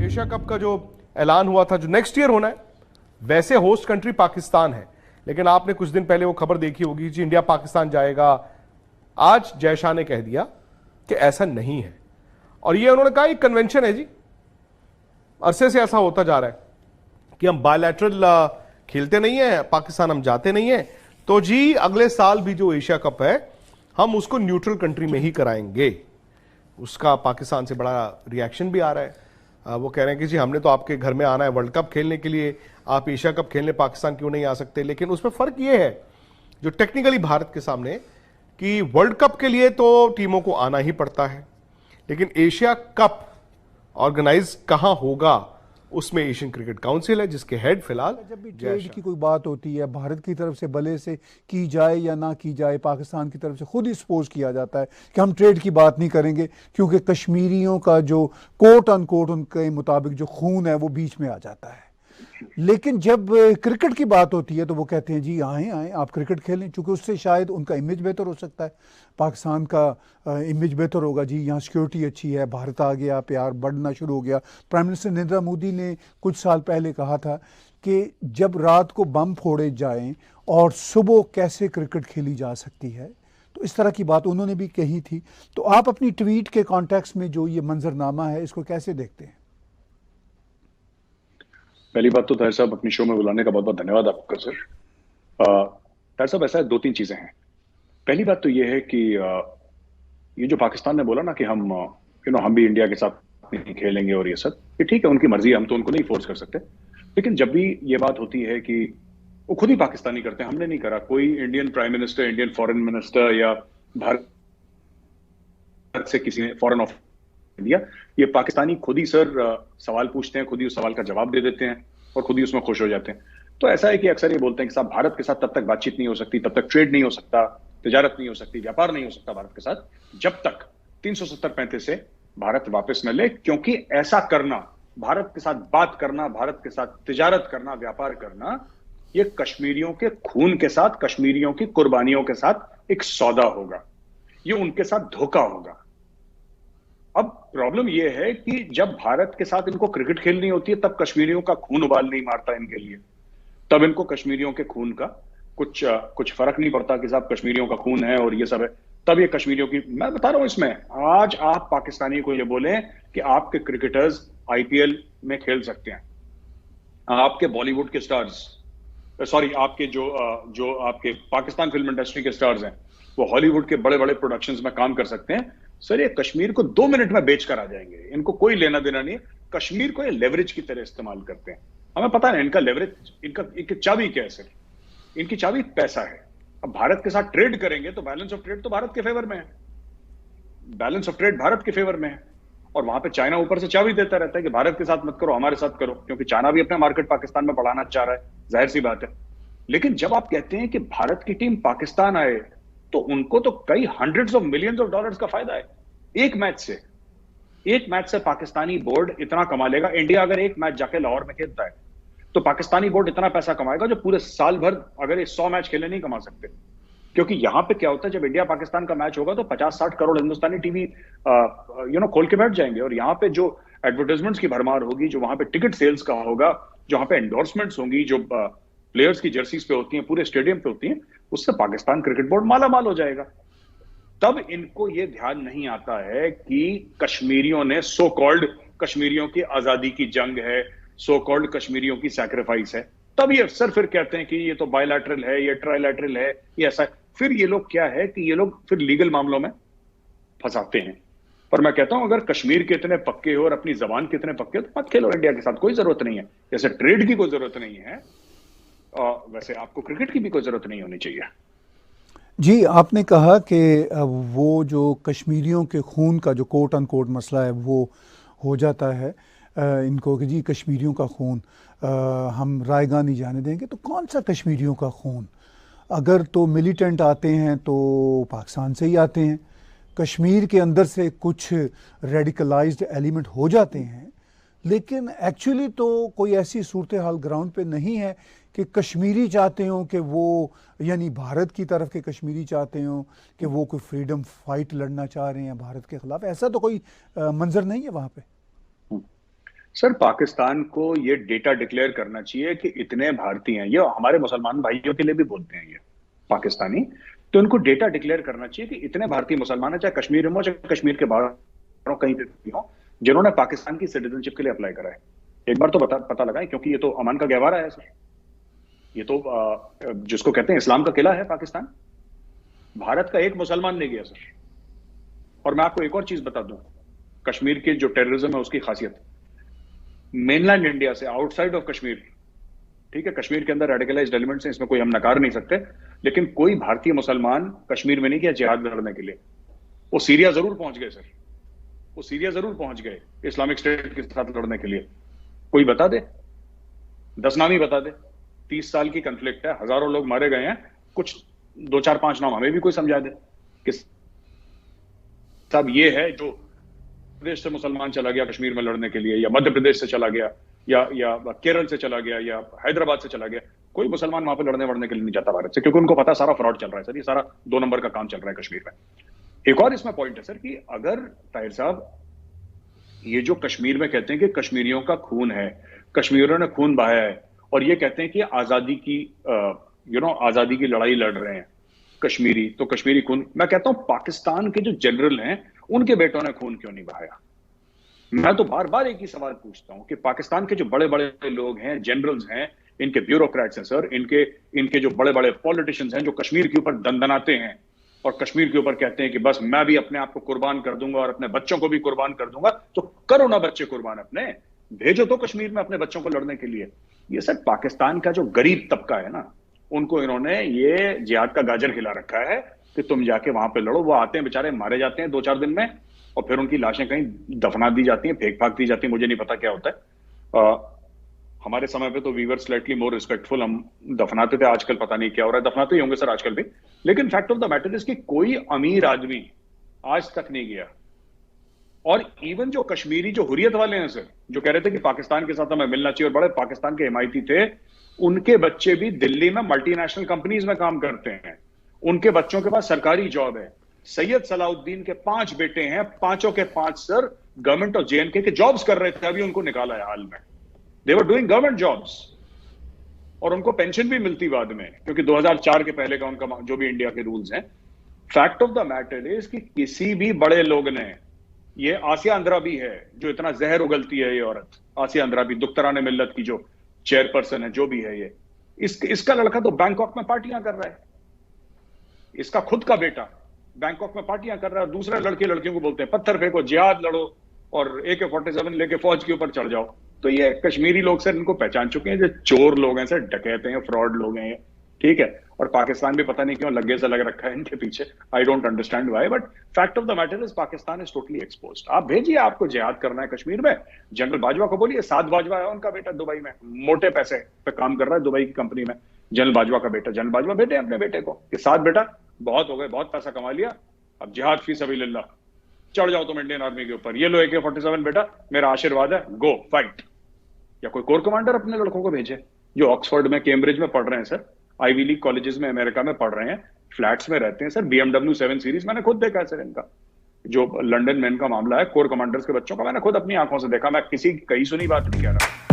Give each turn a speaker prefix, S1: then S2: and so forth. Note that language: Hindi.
S1: एशिया कप का जो ऐलान हुआ था, जो नेक्स्ट ईयर होना है, वैसे होस्ट कंट्री पाकिस्तान है, लेकिन आपने कुछ दिन पहले वो खबर देखी होगी जी इंडिया पाकिस्तान जाएगा। आज जय शाह ने कह दिया कि ऐसा नहीं है, और ये उन्होंने कहा एक कन्वेंशन है जी, अरसे से ऐसा होता जा रहा है कि हम बायलैटरल खेलते नहीं है, पाकिस्तान हम जाते नहीं है, तो जी अगले साल भी जो एशिया कप है हम उसको न्यूट्रल कंट्री में ही कराएंगे। उसका पाकिस्तान से बड़ा रिएक्शन भी आ रहा है। वो कह रहे हैं कि जी हमने तो आपके घर में आना है वर्ल्ड कप खेलने के लिए, आप एशिया कप खेलने पाकिस्तान क्यों नहीं आ सकते। लेकिन उसमें फर्क ये है जो टेक्निकली भारत के सामने कि वर्ल्ड कप के लिए तो टीमों को आना ही पड़ता है, लेकिन एशिया कप ऑर्गेनाइज कहां होगा उसमें एशियन क्रिकेट काउंसिल है, जिसके हेड फिलहाल
S2: जब भी ट्रेड की कोई बात होती है भारत की तरफ से भले से की जाए या ना की जाए, पाकिस्तान की तरफ से खुद ही सपोज किया जाता है कि हम ट्रेड की बात नहीं करेंगे क्योंकि कश्मीरियों का जो कोट अनकोट उनके मुताबिक जो खून है वो बीच में आ जाता है। लेकिन जब क्रिकेट की बात होती है तो वो कहते हैं जी आए आए आप क्रिकेट खेलें, क्योंकि उससे शायद उनका इमेज बेहतर हो सकता है, पाकिस्तान का इमेज बेहतर होगा जी, यहाँ सिक्योरिटी अच्छी है, भारत आ गया, प्यार बढ़ना शुरू हो गया। प्राइम मिनिस्टर नरेंद्र मोदी ने कुछ साल पहले कहा था कि जब रात को बम फोड़े जाएं और सुबह कैसे क्रिकेट खेली जा सकती है, तो इस तरह की बात उन्होंने भी कही थी। तो आप अपनी ट्वीट के कॉन्टेक्स्ट में जो ये मंजरनामा है इसको कैसे देखते हैं?
S3: पहली बात तो ताहिर साहब अपनी शो में बुलाने का बहुत बहुत धन्यवाद आपका सर। ताहिर साहब ऐसा है, दो तीन चीजें हैं। पहली बात तो ये है कि ये जो पाकिस्तान ने बोला ना कि हम हम भी इंडिया के साथ नहीं खेलेंगे और ये सब, ये ठीक है, उनकी मर्जी है, हम तो उनको नहीं फोर्स कर सकते। लेकिन जब भी ये बात होती है कि वो खुद ही पाकिस्तानी करते हैं, हमने नहीं करा, कोई Indian prime minister, Indian foreign minister या भारत से किसी ने फॉरेन ऑफिस दिया, ये पाकिस्तानी खुद ही सर सवाल पूछते हैं, खुद ही उस सवाल का जवाब दे देते हैं और खुद ही उसमें खुश हो जाते हैं। तो ऐसा है कि अक्सर ये बोलते हैं कि साहब भारत के साथ तब तक बातचीत नहीं हो सकती, तब तक ट्रेड नहीं हो सकता, तिजारत नहीं हो सकती, व्यापार नहीं हो सकता भारत के साथ, जब तक 370-35 से भारत वापस न ले। क्योंकि ऐसा करना, भारत के साथ बात करना, भारत के साथ तिजारत करना, व्यापार करना, ये कश्मीरियों के खून के साथ, कश्मीरियों की कुर्बानियों के साथ एक सौदा होगा, ये उनके साथ धोखा होगा। अब प्रॉब्लम यह है कि जब भारत के साथ इनको क्रिकेट खेलनी होती है तब कश्मीरियों का खून उबाल नहीं मारता इनके लिए, तब इनको कश्मीरियों के खून का कुछ फर्क नहीं पड़ता कि साहब कश्मीरियों का खून है और ये सब है, तब ये कश्मीरियों की, मैं बता रहा हूं इसमें, आज आप पाकिस्तानी को ये बोले कि आपके क्रिकेटर्स आईपीएल में खेल सकते हैं, आपके बॉलीवुड के स्टार्स, सॉरी आपके जो आपके पाकिस्तान फिल्म इंडस्ट्री के स्टार्स हैं वो हॉलीवुड के बड़े बड़े प्रोडक्शंस में काम कर सकते हैं, सर ये कश्मीर को 2 मिनट में बेच कर आ जाएंगे, इनको कोई लेना देना नहीं। कश्मीर को ये लेवरेज की तरह इस्तेमाल करते हैं, हमें पता है इनका लेवरेज, इनकी चाबी क्या है सर, इनकी चाबी पैसा है। अब भारत के साथ ट्रेड करेंगे तो बैलेंस ऑफ ट्रेड तो भारत के फेवर में है, बैलेंस ऑफ ट्रेड भारत के फेवर में है, और वहां पे चाइना ऊपर से चाबी देता रहता है कि भारत के साथ मत करो, हमारे साथ करो, क्योंकि चाइना भी अपना मार्केट पाकिस्तान में बढ़ाना चाह रहा है, जाहिर सी बात है। लेकिन जब आप कहते हैं कि भारत की टीम पाकिस्तान आए तो उनको तो कई hundreds of millions of dollars का फायदा है एक मैच से पाकिस्तानी बोर्ड इतना कमा लेगा। इंडिया अगर एक मैच जाके लाहौर में खेलता है तो पाकिस्तानी बोर्ड इतना पैसा कमाएगा जो पूरे साल भर अगर ये 100 मैच खेले नहीं कमा सकते। क्योंकि यहां पे क्या होता है, जब इंडिया पाकिस्तान का मैच होगा तो 50-60 करोड़ हिंदुस्तानी टीवी खोल के बैठ जाएंगे, और यहाँ पे जो एडवर्टाइजमेंट्स की भरमार होगी, जो वहां पे टिकट सेल्स का होगा, जो वहां पे एंडोर्समेंट्स होंगी, जो प्लेयर्स की जर्सीज पे होती हैं, पूरे स्टेडियम पे होती हैं, उससे पाकिस्तान क्रिकेट बोर्ड माला माल हो जाएगा। तब इनको यह ध्यान नहीं आता है कि कश्मीरियों ने, सो कॉल्ड कश्मीरियों की आजादी की जंग है, सो कॉल्ड कश्मीरियों की सैक्रिफाइस है। तब ये अक्सर फिर कहते हैं कि ये तो बायलैटरल है, ये ट्राइलैटरल है, ये ऐसा है। फिर ये लोग क्या है कि ये लोग फिर लीगल मामलों में फंसाते हैं। पर मैं कहता हूं अगर कश्मीर के इतने पक्के हो और अपनी जबान के इतने पक्के हो तो मत खेलो इंडिया के साथ, कोई जरूरत नहीं है। जैसे ट्रेड की कोई जरूरत नहीं है, वैसे आपको क्रिकेट की भी कोई जरूरत नहीं होनी चाहिए।
S2: जी, आपने कहा कि वो जो कश्मीरियों के खून का जो कोट अनकोट मसला है वो हो जाता है इनको कि जी कश्मीरियों का खून हम रायगा नहीं जाने देंगे। तो कौन सा कश्मीरियों का खून? अगर तो मिलिटेंट आते हैं तो पाकिस्तान से ही आते हैं, कश्मीर के अंदर से कुछ रेडिकलाइज्ड एलिमेंट हो जाते हैं, लेकिन एक्चुअली तो कोई ऐसी सूरत हाल ग्राउंड पे नहीं है कि कश्मीरी चाहते हो कि वो, यानी भारत की तरफ के कश्मीरी चाहते हो कि वो कोई फ्रीडम फाइट लड़ना चाह रहे हैं भारत के खिलाफ, ऐसा तो कोई मंजर नहीं है वहाँ पे।
S3: सर पाकिस्तान को ये डेटा डिक्लेयर करना चाहिए कि इतने भारतीय हैं, ये हमारे मुसलमान भाइयों के लिए भी बोलते हैं ये पाकिस्तानी, तो इनको डेटा डिक्लेयर करना चाहिए कि इतने भारतीय मुसलमान हैं, चाहे कश्मीर में हो चाहे कश्मीर के बाहर हो, कहीं पे भी हो, जिन्होंने पाकिस्तान की सिटीजनशिप के लिए अप्लाई करा है। एक बार तो पता लगाएं, क्योंकि ये तो अमान का गहवारा है सर। ये तो जिसको कहते हैं इस्लाम का किला है पाकिस्तान। भारत का एक मुसलमान नहीं गया सर। और मैं आपको एक और चीज बता दूं, कश्मीर के जो टेररिज्म है उसकी खासियत, मेनलैंड इंडिया से आउटसाइड ऑफ कश्मीर, ठीक है, कश्मीर के अंदर रेडिकलाइज्ड एलिमेंट्स हैं, इसमें कोई हम नकार नहीं सकते, लेकिन कोई भारतीय मुसलमान कश्मीर में नहीं गया जिहाद लड़ने के लिए। वो सीरिया जरूर पहुंच गए सर, वो सीरिया जरूर पहुंच गए इस्लामिक स्टेट के साथ लड़ने के लिए। कोई बता दे, 10 नाम ही बता दे। 30 साल की कंफ्लिक्ट है, हजारों लोग मारे गए हैं, कुछ 2 4 5 नाम हमें भी कोई समझा दे कि साहब ये है जो प्रदेश से मुसलमान चला गया कश्मीर में लड़ने के लिए, या मध्य प्रदेश से चला गया, या केरल से चला गया, या हैदराबाद से चला गया। कोई मुसलमान वहां पे लड़ने वड़ने के लिए नहीं जाता भारत से, क्योंकि उनको पता सारा फ्रॉड चल रहा है सर, ये सारा 2 नंबर का काम चल रहा है कश्मीर में। एक और इसमें पॉइंट है सर कि अगर ताहिर साहब ये जो कश्मीर में कहते हैं कि कश्मीरियों का खून है, कश्मीरियों ने खून बहाया है, और ये कहते हैं कि आजादी की आजादी की लड़ाई लड़ रहे हैं कश्मीरी, तो कश्मीरी खून, मैं कहता हूं पाकिस्तान के जो जनरल हैं उनके बेटों ने खून क्यों नहीं बहाया? मैं तो बार बार एक ही सवाल पूछता हूं कि पाकिस्तान के जो बड़े बड़े लोग हैं, जनरल्स हैं, इनके ब्यूरोक्रेट्स हैं सर, इनके जो बड़े बड़े पॉलिटिशियंस हैं जो कश्मीर के ऊपर दंदनाते हैं और कश्मीर के ऊपर कहते हैं कि बस मैं भी अपने आप को कुर्बान कर दूंगा और अपने बच्चों को भी कुर्बान कर दूंगा, तो करो ना बच्चे कुर्बान अपने, भेजो तो कश्मीर में अपने बच्चों को लड़ने के लिए। ये सर पाकिस्तान का जो गरीब तबका है ना, उनको इन्होंने ये जिहाद का गाजर खिला रखा है कि तुम जाके वहां पे लड़ो। वो आते हैं बेचारे, मारे जाते हैं 2 4 दिन में, और फिर उनकी लाशें कहीं दफना दी जाती हैं, फेंक फाक दी जाती है, मुझे नहीं पता क्या होता है। हमारे समय पे तो we were slightly more respectful, हम दफनाते थे, आजकल पता नहीं क्या हो रहा है, दफनाते ही होंगे सर आजकल भी। लेकिन fact of the matter is कि कोई अमीर आदमी आज तक नहीं गया। और इवन जो कश्मीरी जो हुर्रियत वाले हैं सर, जो कह रहे थे कि पाकिस्तान के साथ हमें मिलना चाहिए और बड़े पाकिस्तान के हिमायती थे, उनके बच्चे भी दिल्ली में मल्टीनेशनल कंपनीज में काम करते हैं, उनके बच्चों के पास सरकारी जॉब है। सैयद सलाउद्दीन के 5 बेटे हैं, 5 के 5 सर गवर्नमेंट ऑफ JNK के जॉब्स कर रहे थे, अभी उनको निकाला है हाल में। दे वर डूइंग गवर्नमेंट जॉब्स, और उनको पेंशन भी मिलती बाद में, क्योंकि 2004 के पहले का उनका जो भी इंडिया के रूल्स हैं। Fact of the matter is कि किसी भी बड़े लोग ने, ये आसिया अंद्राबी है जो इतना जहर उगलती है, ये औरत आसिया अंद्राबी, दुख्तरान मिल्लत की जो चेयरपर्सन है, जो भी है ये, इसका लड़का तो बैंकॉक में पार्टियां कर रहा है, इसका खुद का बेटा बैंकॉक में पार्टियां कर रहा है, दूसरे लड़के लड़कियों को बोलते हैं पत्थर फेंको, जिहाद लड़ो और AK-47 लेके फौज के ऊपर चढ़ जाओ। तो ये कश्मीरी लोग सर इनको पहचान चुके हैं, जो चोर लोग हैं सर, डकैते हैं, फ्रॉड लोग हैं, ठीक है। और पाकिस्तान भी पता नहीं क्यों लग्गे से लग रखा है इनके पीछे, I don't understand why, but fact of the matter is Pakistan is totally exposed. आप भेजिए, आपको जिहाद करना है कश्मीर में, जनरल बाजवा को बोलिए, साद बाजवा है उनका बेटा दुबई में, मोटे पैसे पे काम कर रहा है दुबई की कंपनी में, जनरल बाजवा का बेटा। जनरल बाजवा बेटे अपने बेटे को कि साद बेटा बहुत हो गए, बहुत पैसा कमा लिया, अब जिहाद फी सबीलिल्लाह, चढ़ जाओ तुम इंडियन आर्मी के ऊपर, ये लो AK-47 बेटा, मेरा आशीर्वाद है, गो फाइट। या कोई कोर कमांडर अपने लड़कों को भेजे जो ऑक्सफोर्ड में, कैम्ब्रिज में पढ़ रहे हैं सर, आईवी लीग कॉलेजेस में अमेरिका में पढ़ रहे हैं, फ्लैट्स में रहते हैं सर, BMW 7 सीरीज मैंने खुद देखा है सर इनका। जो लंदन में इनका मामला है कोर कमांडर्स के बच्चों का, मैंने खुद अपनी आंखों से देखा, मैं किसी कहीं सुनी बात नहीं कह रहा।